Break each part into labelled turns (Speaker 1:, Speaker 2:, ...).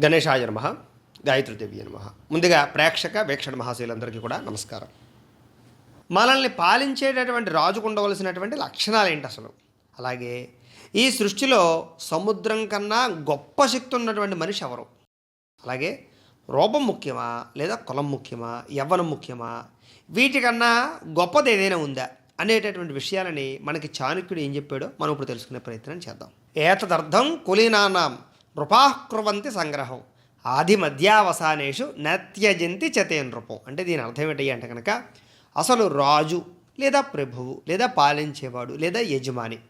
Speaker 1: గణేశాయ నమః. గాయత్రీదేవి నమః. ముందుగా ప్రేక్షక వీక్షణ మహాశయులందరికీ కూడా నమస్కారం. మనల్ని పాలించేటటువంటి రాజుకు ఉండవలసినటువంటి లక్షణాలు ఏంటి అసలు? అలాగే ఈ సృష్టిలో సముద్రం కన్నా గొప్ప శక్తి ఉన్నటువంటి మనిషి ఎవరు? అలాగే రూపం ముఖ్యమా లేదా కులం ముఖ్యమా యవ్వనం ముఖ్యమా వీటికన్నా గొప్పది ఏదైనా ఉందా అనేటటువంటి విషయాలని మనకి చాణక్యుడు ఏం చెప్పాడో మనం ఇప్పుడు తెలుసుకునే ప్రయత్నం చేద్దాం. ఏతదర్థం కులీనానాం నృపాకుర్వంతి సంగ్రహం ఆది మధ్యావసానేషు నత్యజంతి చతే నృపం. అంటే దీని అర్థం ఏంటి అంటే కనుక అసలు రాజు లేదా ప్రభువు లేదా పాలించేవాడు లేదా యజమాని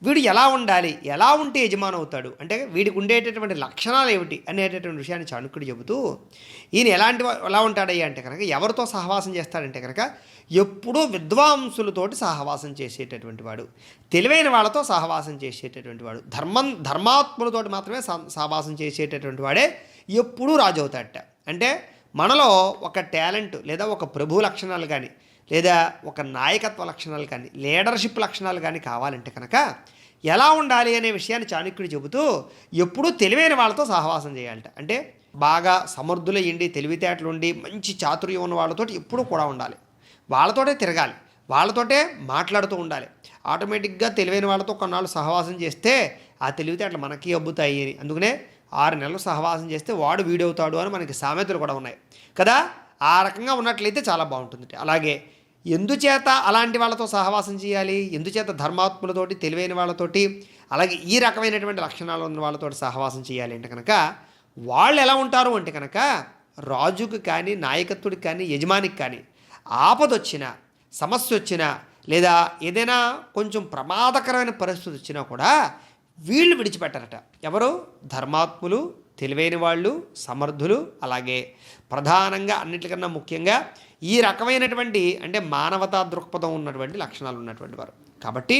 Speaker 1: వీడు ఎలా ఉండాలి, ఎలా ఉంటే యజమాని అవుతాడు అంటే వీడికి ఉండేటటువంటి లక్షణాలు ఏమిటి అనేటటువంటి విషయాన్ని చాణక్యుడు చెబుతూ ఈయన ఎలా ఉంటాడయ్యా అంటే కనుక ఎవరితో సహవాసం చేస్తాడంటే కనుక ఎప్పుడూ విద్వాంసులతోటి సహవాసం చేసేటటువంటి వాడు, తెలివైన వాళ్ళతో సహవాసం చేసేటటువంటి వాడు, ధర్మాత్ములతోటి మాత్రమే సహవాసం చేసేటటువంటి వాడే ఎప్పుడూ రాజు అవుతాడట. అంటే మనలో ఒక టాలెంట్ లేదా ఒక ప్రభు లక్షణాలు కానీ లేదా ఒక నాయకత్వ లక్షణాలు కానీ లీడర్షిప్ లక్షణాలు కానీ కావాలంటే కనుక ఎలా ఉండాలి అనే విషయాన్ని చాణక్యుడు చెబుతూ ఎప్పుడూ తెలివైన వాళ్ళతో సహవాసం చేయాలట. అంటే బాగా సమర్థులయ్యండి, తెలివితేటలు ఉండి మంచి చాతుర్యం ఉన్న వాళ్ళతో ఎప్పుడూ కూడా ఉండాలి, వాళ్ళతోటే తిరగాలి, వాళ్ళతోటే మాట్లాడుతూ ఉండాలి. ఆటోమేటిక్గా తెలివైన వాళ్ళతో కొన్నాళ్ళు సహవాసం చేస్తే ఆ తెలివితేటలు మనకి అబ్బుతాయి అని, అందుకనే 6 నెలలు సహవాసం చేస్తే వాడు వీడవుతాడు అని మనకి సామెతలు కూడా ఉన్నాయి కదా. ఆ రకంగా ఉన్నట్లయితే చాలా బాగుంటుంది. అలాగే ఎందుచేత అలాంటి వాళ్ళతో సహవాసం చేయాలి, ఎందుచేత ధర్మాత్ములతోటి తెలివైన వాళ్ళతోటి అలాగే ఈ రకమైనటువంటి లక్షణాలు ఉన్న వాళ్ళతోటి సహవాసం చేయాలి అంటే కనుక వాళ్ళు ఎలా ఉంటారు అంటే కనుక రాజుకి కానీ నాయకత్వుడికి కానీ యజమానికి కానీ ఆపదొచ్చినా సమస్య వచ్చినా లేదా ఏదైనా కొంచెం ప్రమాదకరమైన పరిస్థితి వచ్చినా కూడా వీళ్ళు విడిచిపెట్టారట. ఎవరు? ధర్మాత్ములు, తెలివైన వాళ్ళు, సమర్థులు, అలాగే ప్రధానంగా అన్నిటికన్నా ముఖ్యంగా ఈ రకమైనటువంటి అంటే మానవతా దృక్పథం ఉన్నటువంటి లక్షణాలు ఉన్నటువంటి వారు. కాబట్టి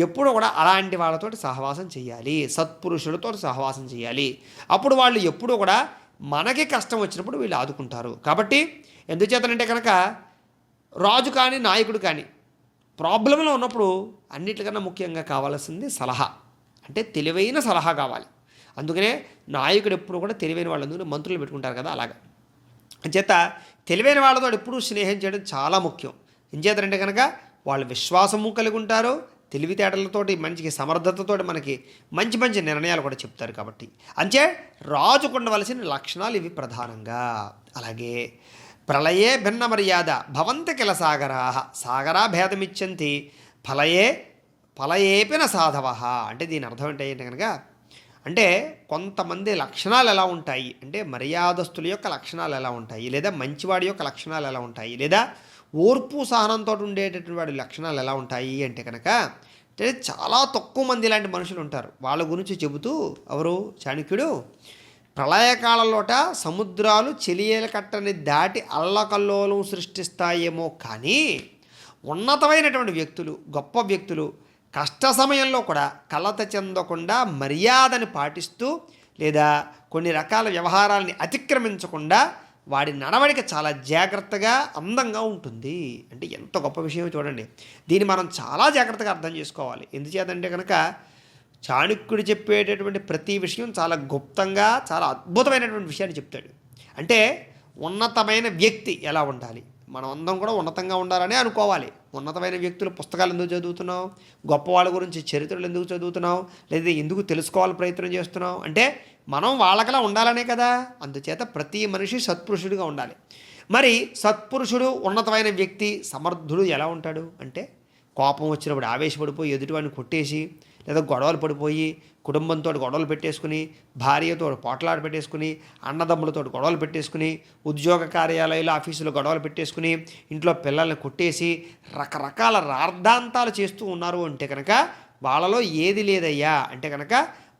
Speaker 1: ఎప్పుడు కూడా అలాంటి వాళ్ళతోటి సహవాసం చేయాలి, సత్పురుషులతో సహవాసం చేయాలి. అప్పుడు వాళ్ళు ఎప్పుడూ కూడా మనకి కష్టం వచ్చినప్పుడు వీళ్ళు ఆదుకుంటారు. కాబట్టి ఎందుచేతనంటే కనుక రాజు కానీ నాయకుడు కానీ ప్రాబ్లంలో ఉన్నప్పుడు అన్నిటికన్నా ముఖ్యంగా కావాల్సింది సలహా, అంటే తెలివైన సలహా కావాలి. అందుకనే నాయకుడు ఎప్పుడు కూడా తెలివైన వాళ్ళు, అందుకని మంత్రులు పెట్టుకుంటారు కదా అలాగా. అంచేత తెలివైన వాళ్ళతో ఎప్పుడూ స్నేహం చేయడం చాలా ముఖ్యం. ఎంచేతంటే కనుక వాళ్ళు విశ్వాసము కలిగి ఉంటారు, తెలివితేటలతోటి మంచి సమర్థతతోటి మనకి మంచి మంచి నిర్ణయాలు కూడా చెప్తారు. కాబట్టి అంచే రాజుకు ఉండవలసిన లక్షణాలు ఇవి ప్రధానంగా. అలాగే ప్రళయే భిన్న మర్యాద భవంతి కిల సాగరా సాగరా భేదమిచ్చంతి ఫలయేపిన సాధవ. అంటే దీని అర్థం ఏంటంటే కనుక అంటే కొంతమంది లక్షణాలు ఎలా ఉంటాయి అంటే మర్యాదస్తుల యొక్క లక్షణాలు ఎలా ఉంటాయి, లేదా మంచివాడి యొక్క లక్షణాలు ఎలా ఉంటాయి, లేదా ఓర్పు సహనంతో ఉండేటటువంటి వాడి లక్షణాలు ఎలా ఉంటాయి అంటే కనుక అంటే చాలా తక్కువ మంది ఇలాంటి మనుషులు ఉంటారు. వాళ్ళ గురించి చెబుతూ ఎవరు చాణక్యుడు ప్రళయకాలంలోట సముద్రాలు చెలియల కట్టని దాటి అల్లకల్లోలం సృష్టిస్తాయేమో కానీ ఉన్నతమైనటువంటి వ్యక్తులు, గొప్ప వ్యక్తులు కష్ట సమయంలో కూడా కలత చెందకుండా మర్యాదని పాటిస్తూ లేదా కొన్ని రకాల వ్యవహారాలని అతిక్రమించకుండా వాడి నడవడిక చాలా జాగ్రత్తగా అందంగా ఉంటుంది. అంటే ఎంత గొప్ప విషయం చూడండి. దీన్ని మనం చాలా జాగ్రత్తగా అర్థం చేసుకోవాలి. ఎందుచేతంటే కనుక చాణక్యుడు చెప్పేటటువంటి ప్రతి విషయం చాలా గుప్తంగా చాలా అద్భుతమైనటువంటి విషయాన్ని చెప్తాడు. అంటే ఉన్నతమైన వ్యక్తి ఎలా ఉండాలి, మనం అందరం కూడా ఉన్నతంగా ఉండాలని అనుకోవాలి. ఉన్నతమైన వ్యక్తుల పుస్తకాలు ఎందుకు చదువుతున్నాం, గొప్ప వాళ్ళ గురించి చరిత్రలు ఎందుకు చదువుతున్నాం, లేదా ఎందుకు తెలుసుకోవాలని ప్రయత్నం చేస్తున్నాం అంటే మనం వాళ్ళకలా ఉండాలనే కదా. అందుచేత ప్రతి మనిషి సత్పురుషుడిగా ఉండాలి. మరి సత్పురుషుడు ఉన్నతమైన వ్యక్తి సమర్థుడు ఎలా ఉంటాడు అంటే కోపం వచ్చినప్పుడు ఆవేశపడిపోయి ఎదుటివాడిని కొట్టేసి లేదా గొడవలు పడిపోయి కుటుంబంతో గొడవలు పెట్టేసుకుని, భార్యతో పోట్లాట పెట్టేసుకుని, అన్నదమ్ములతో గొడవలు పెట్టేసుకుని, ఉద్యోగ కార్యాలయాలు ఆఫీసులో గొడవలు పెట్టేసుకుని, ఇంట్లో పిల్లల్ని కొట్టేసి రకరకాల రార్థాంతాలు చేస్తూ ఉన్నారు అంటే కనుక వాళ్ళలో ఏది లేదయ్యా అంటే కనుక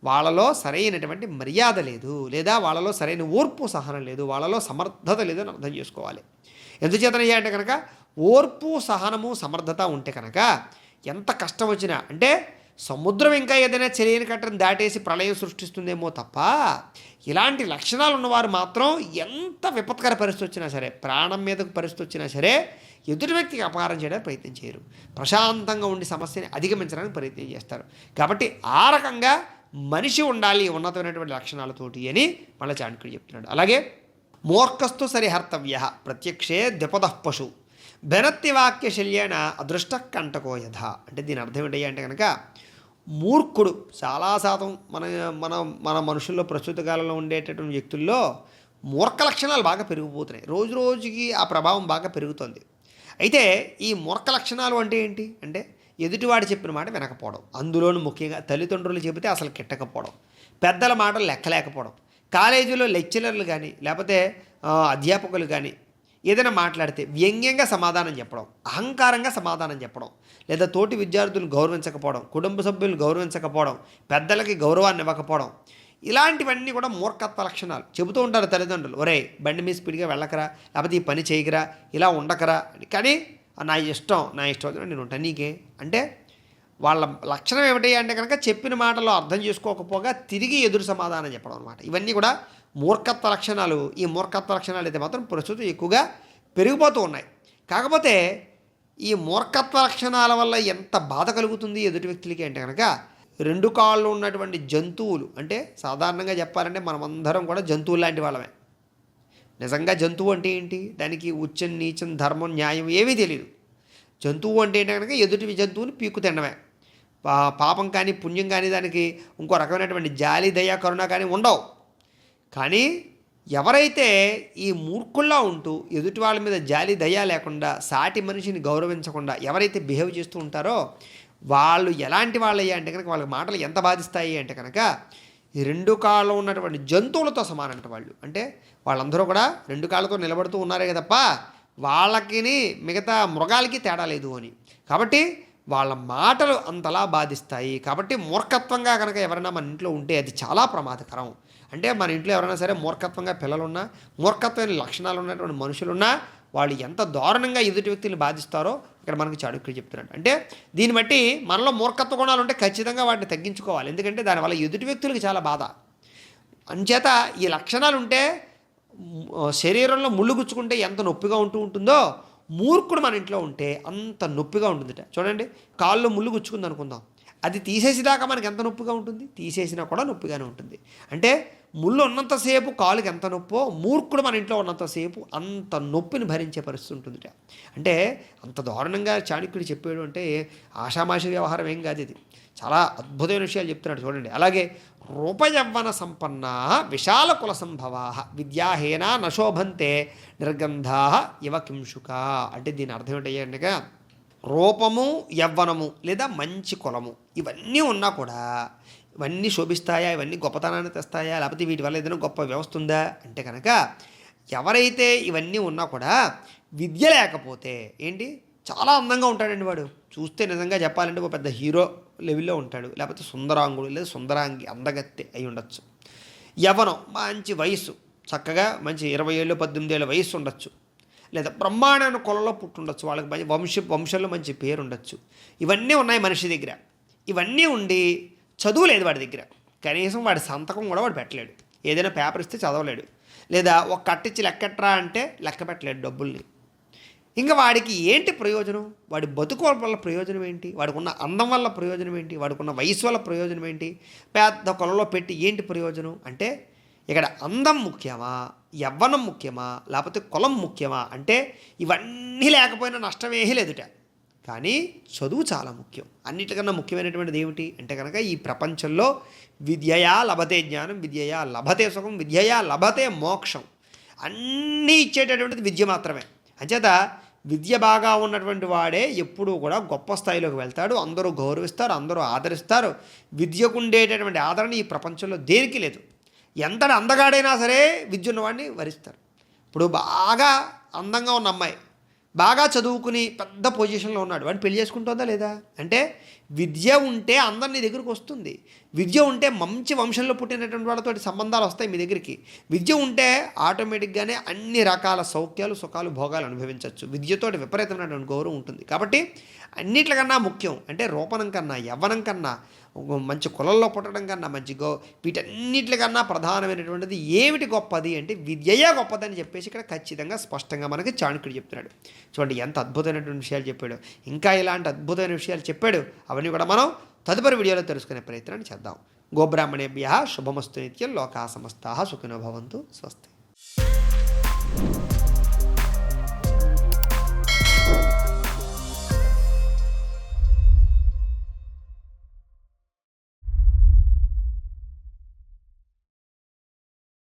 Speaker 1: వాళ్ళలో సరైనటువంటి మర్యాద లేదు, లేదా వాళ్ళలో సరైన ఓర్పు సహనం లేదు, వాళ్ళలో సమర్థత లేదు అని అర్థం చేసుకోవాలి. ఎందుచేతనయ్యా అంటే కనుక ఓర్పు సహనము సమర్థత ఉంటే కనుక ఎంత కష్టం వచ్చినా అంటే సముద్రం ఇంకా ఏదైనా చెలియని కట్టని దాటేసి ప్రళయం సృష్టిస్తుందేమో తప్ప ఇలాంటి లక్షణాలు ఉన్నవారు మాత్రం ఎంత విపత్కర పరిస్థితి వచ్చినా సరే, ప్రాణం మీదకు పరిస్థితి వచ్చినా సరే ఎదుటి వ్యక్తికి అపకారం చేయడానికి ప్రయత్నం చేయరు, ప్రశాంతంగా ఉండి సమస్యని అధిగమించడానికి ప్రయత్నం చేస్తారు. కాబట్టి ఆ రకంగా మనిషి ఉండాలి ఉన్నతమైనటువంటి లక్షణాలతోటి అని మళ్ళీ చాణక్యుడు చెప్తున్నాడు. అలాగే మూర్ఖస్తు సరిహర్తవ్య ప్రత్యక్షే ద్విపదః పశు బెనత్తి వాక్య శల్యేన అదృష్ట కంటకో యథ. అంటే దీని అర్థం ఏంటయ్యా అంటే కనుక మూర్ఖుడు చాలా శాతం మన మన మన మనుషుల్లో ప్రస్తుత కాలంలో ఉండేటటువంటి వ్యక్తుల్లో మూర్ఖ లక్షణాలు బాగా పెరిగిపోతున్నాయి. రోజు రోజుకి ఆ ప్రభావం బాగా పెరుగుతుంది. అయితే ఈ మూర్ఖ లక్షణాలు అంటే ఏంటి అంటే ఎదుటివాడు చెప్పిన మాట వినకపోవడం, అందులోనూ ముఖ్యంగా తల్లిదండ్రులు చెబితే అసలు కిట్టకపోవడం, పెద్దల మాటలు లెక్కలేకపోవడం, కాలేజీలో లెక్చరర్లు కానీ లేకపోతే అధ్యాపకులు కానీ ఏదైనా మాట్లాడితే వ్యంగ్యంగా సమాధానం చెప్పడం, అహంకారంగా సమాధానం చెప్పడం, లేదా తోటి విద్యార్థులను గౌరవించకపోవడం, కుటుంబ సభ్యులను గౌరవించకపోవడం, పెద్దలకి గౌరవాన్ని ఇవ్వకపోవడం, ఇలాంటివన్నీ కూడా మూర్ఖత్వ లక్షణాలు. చెబుతూ ఉంటారు తల్లిదండ్రులు, ఒరే బండి మీద స్పీడ్గా వెళ్ళకరా, లేకపోతే ఈ పని చేయకరా, ఇలా ఉండకరా. కానీ నా ఇష్టం నేను ఉంటాను నీకే అంటే వాళ్ళ లక్షణం ఏమిటి అంటే కనుక చెప్పిన మాటలో అర్థం చేసుకోకపోగా తిరిగి ఎదురు సమాధానం చెప్పడం అనమాట. ఇవన్నీ కూడా మూర్ఖత్వ లక్షణాలు. ఈ మూర్ఖత్వ లక్షణాలు అయితే మాత్రం ప్రస్తుతం ఎక్కువగా పెరిగిపోతూ ఉన్నాయి. కాకపోతే ఈ మూర్ఖత్వ లక్షణాల వల్ల ఎంత బాధ కలుగుతుంది ఎదుటి వ్యక్తులకి అంటే కనుక రెండు కాళ్ళు ఉన్నటువంటి జంతువులు, అంటే సాధారణంగా చెప్పాలంటే మనమందరం కూడా జంతువులు లాంటి వాళ్ళమే. నిజంగా జంతువు అంటే ఏంటి, దానికి ఉచ్చం నీచం ధర్మం న్యాయం ఏమీ తెలియదు. జంతువు అంటే ఏంటి కనుక ఎదుటి జంతువుని పీక్కు తినడమే. పాపం కానీ పుణ్యం కానీ దానికి ఇంకో రకమైనటువంటి జాలి దయ కరుణ కానీ ఉండవు. కానీ ఎవరైతే ఈ మూర్ఖుల్లా ఉంటూ ఎదుటి వాళ్ళ మీద జాలి దయ లేకుండా సాటి మనిషిని గౌరవించకుండా ఎవరైతే బిహేవ్ చేస్తూ ఉంటారో వాళ్ళు ఎలాంటి వాళ్ళయ్యా అంటే కనుక వాళ్ళ మాటలు ఎంత బాధిస్తాయి అంటే కనుక ఈ రెండు కాళ్ళు ఉన్నటువంటి జంతువులతో సమానంట వాళ్ళు. అంటే వాళ్ళందరూ కూడా రెండు కాళ్ళతో నిలబడుతూ ఉన్నారే తప్ప వాళ్ళకిని మిగతా మృగాలకి తేడా లేదు అని. కాబట్టి వాళ్ళ మాటలు అంతలా బాధిస్తాయి. కాబట్టి మూర్ఖత్వంగా కనుక ఎవరైనా మన ఇంట్లో ఉంటే అది చాలా ప్రమాదకరం. అంటే మన ఇంట్లో ఎవరైనా సరే మూర్ఖత్వంగా పిల్లలున్నా, మూర్ఖత్వమైన లక్షణాలు ఉన్నటువంటి మనుషులున్నా వాళ్ళు ఎంత దారుణంగా ఎదుటి వ్యక్తులు బాధిస్తారో ఇక్కడ మనకు చాణక్యుడు చెప్తున్నాడు. అంటే దీన్ని బట్టి మనలో మూర్ఖత్వ గుణాలు ఉంటే ఖచ్చితంగా వాటిని తగ్గించుకోవాలి. ఎందుకంటే దానివల్ల ఎదుటి వ్యక్తులకి చాలా బాధ. అంచేత ఈ లక్షణాలు ఉంటే శరీరంలో ముళ్ళు గుచ్చుకుంటే ఎంత నొప్పిగా ఉంటుందో మూర్ఖుడు మన ఇంట్లో ఉంటే అంత నొప్పిగా ఉంటుందిట. చూడండి, కాళ్ళు ముళ్ళు గుచ్చుకుంది అనుకుందాం, అది తీసేసేదాకా మనకి ఎంత నొప్పిగా ఉంటుంది, తీసేసినా కూడా నొప్పిగానే ఉంటుంది. అంటే ముళ్ళు ఉన్నంతసేపు కాలుకి ఎంత నొప్పో మూర్ఖుడు మన ఇంట్లో ఉన్నంతసేపు అంత నొప్పిని భరించే పరిస్థితి ఉంటుందిట. అంటే అంత దారుణంగా చాణక్యుడు చెప్పాడు. అంటే ఆషామాషి వ్యవహారం ఏం కాదు, ఇది చాలా అద్భుతమైన విషయాలు చెప్తున్నాడు. చూడండి, అలాగే రూపయవ్వన సంపన్నా విశాల కుల సంభవా విద్యాహీనా నశోభంతే నిర్గంధా ఇవ కింశుక. అంటే దీని అర్థం ఏంటంటే రూపము యవ్వనము లేదా మంచి కులము ఇవన్నీ ఉన్నా కూడా ఇవన్నీ శోభిస్తాయా, ఇవన్నీ గొప్పతనాన్ని తెస్తాయా, లేకపోతే వీటి వల్ల ఏదైనా గొప్ప వ్యవస్థ ఉందా అంటే కనుక ఎవరైతే ఇవన్నీ ఉన్నా కూడా విద్య లేకపోతే ఏంటి చాలా అందంగా ఉంటాడండి వాడు. చూస్తే నిజంగా చెప్పాలంటే ఒక పెద్ద హీరో లెవెల్లో ఉంటాడు, లేకపోతే సుందరాంగుడు లేదా సుందరాంగి అందగత్తె అయి ఉండొచ్చు. యవ్వనం మంచి వయసు, చక్కగా మంచి 20 ఏళ్ళు 18 ఏళ్ళ వయసు ఉండొచ్చు, లేదా బ్రహ్మాండమైన కులంలో పుట్టుండొచ్చు, వాళ్ళకి మంచి వంశంలో మంచి పేరు ఉండొచ్చు. ఇవన్నీ ఉన్నాయి మనిషి దగ్గర. ఇవన్నీ ఉండి చదువు లేదు వాడి దగ్గర, కనీసం వాడి సంతకం కూడా వాడు పెట్టలేడు, ఏదైనా పేపర్ ఇస్తే చదవలేడు, లేదా ఒక కట్టించి లెక్కట్రా అంటే లెక్క పెట్టలేడు డబ్బుల్ని. ఇంకా వాడికి ఏంటి ప్రయోజనం, వాడి బతుకు వల్ల ప్రయోజనం ఏంటి, వాడికి ఉన్న అందం వల్ల ప్రయోజనం ఏంటి, వాడికి ఉన్న వయసు వల్ల ప్రయోజనం ఏంటి, పెద్ద కులంలో పెట్టి ఏంటి ప్రయోజనం అంటే ఇక్కడ అందం ముఖ్యమా, యవ్వనం ముఖ్యమా, లేకపోతే కులం ముఖ్యమా అంటే ఇవన్నీ లేకపోయినా నష్టమేమీ లేదుట. కానీ చదువు చాలా ముఖ్యం. అన్నిటికన్నా ముఖ్యమైనటువంటిది ఏమిటి అంటే కనుక ఈ ప్రపంచంలో విద్యయా లభతే జ్ఞానం, విద్యయా లభతే సుఖం, విద్యయా లభతే మోక్షం. అన్నీ ఇచ్చేటటువంటిది విద్య మాత్రమే. అంచేత విద్య బాగా ఉన్నటువంటి వాడే ఎప్పుడూ కూడా గొప్ప స్థాయిలోకి వెళ్తాడు, అందరూ గౌరవిస్తారు, అందరూ ఆదరిస్తారు. విద్యకు ఉండేటటువంటి ఆదరణ ఈ ప్రపంచంలో దేనికి లేదు. ఎంతటి అందగాడైనా సరే విద్య ఉన్నవాడిని వరిస్తారు. ఇప్పుడు బాగా అందంగా ఉన్న అమ్మాయి బాగా చదువుకుని పెద్ద పొజిషన్లో ఉన్నాడు, వాడిని పెళ్లి చేసుకుంటుందా లేదా అంటే విద్య ఉంటే అందరు నీ దగ్గరికి వస్తుంది. విద్య ఉంటే మంచి వంశంలో పుట్టినటువంటి వాళ్ళతో సంబంధాలు వస్తాయి మీ దగ్గరికి. విద్య ఉంటే ఆటోమేటిక్గానే అన్ని రకాల సౌఖ్యాలు సుఖాలు భోగాలు అనుభవించవచ్చు. విద్యతోటి విపరీతమైనటువంటి గౌరవం ఉంటుంది. కాబట్టి అన్నిట్లకన్నా ముఖ్యం అంటే రూపణం కన్నా, యవ్వనం కన్నా, మంచి కులంలో పుట్టడం కన్నా, వీటన్నిటికన్నా ప్రధానమైనటువంటిది ఏమిటి గొప్పది అంటే విద్యయే గొప్పదని చెప్పేసి ఇక్కడ ఖచ్చితంగా స్పష్టంగా మనకి చాణక్యుడు చెప్తున్నాడు. చూడండి ఎంత అద్భుతమైనటువంటి విషయాలు చెప్పాడు. ఇంకా ఇలాంటి అద్భుతమైన విషయాలు చెప్పాడు. అవన్నీ కూడా మనం తదుపరి వీడియోలో తెలుసుకునే ప్రయత్నాన్ని చేద్దాం. గోబ్రాహ్మణేభ్య శుభమస్తు నిత్యం. లోకా సమస్తాః సుఖినో భవంతు. స్వస్తి.